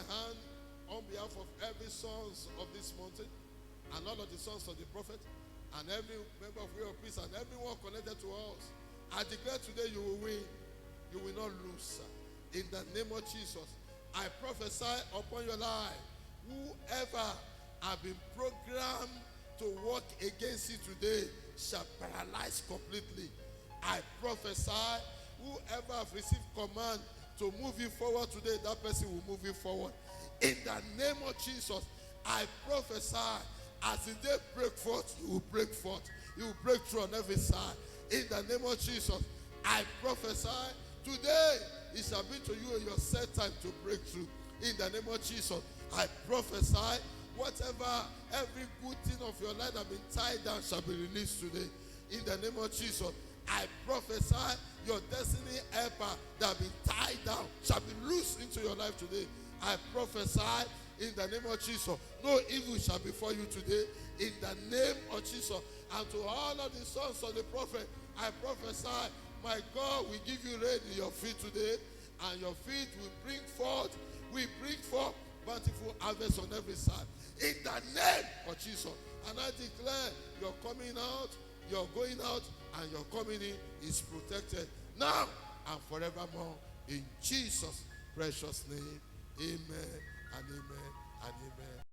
hand on behalf of every sons of this mountain, and all of the sons of the prophet, and every member of your priest, and everyone connected to us. I declare today you will win. You will not lose. In the name of Jesus, I prophesy upon your life. Whoever have been programmed to work against you today shall paralyze completely. I prophesy, whoever have received command to move you forward today, that person will move you forward. In the name of Jesus, I prophesy, as the day break forth, you will break forth. You will break through on every side. In the name of Jesus, I prophesy, today it shall be to you your set time to break through. In the name of Jesus, I prophesy, whatever, every good thing of your life that has been tied down shall be released today. In the name of Jesus, I prophesy, your destiny helper that has been tied down shall be loosed into your life today. I prophesy, in the name of Jesus, no evil shall befall you today. In the name of Jesus, and to all of the sons of the prophet, I prophesy, my God will give you rain in your feet today, and your feet will bring forth bountiful harvest on every side. In the name of Jesus. And I declare your coming out, your going out, and your coming in is protected now and forevermore. In Jesus' precious name. Amen and amen and amen.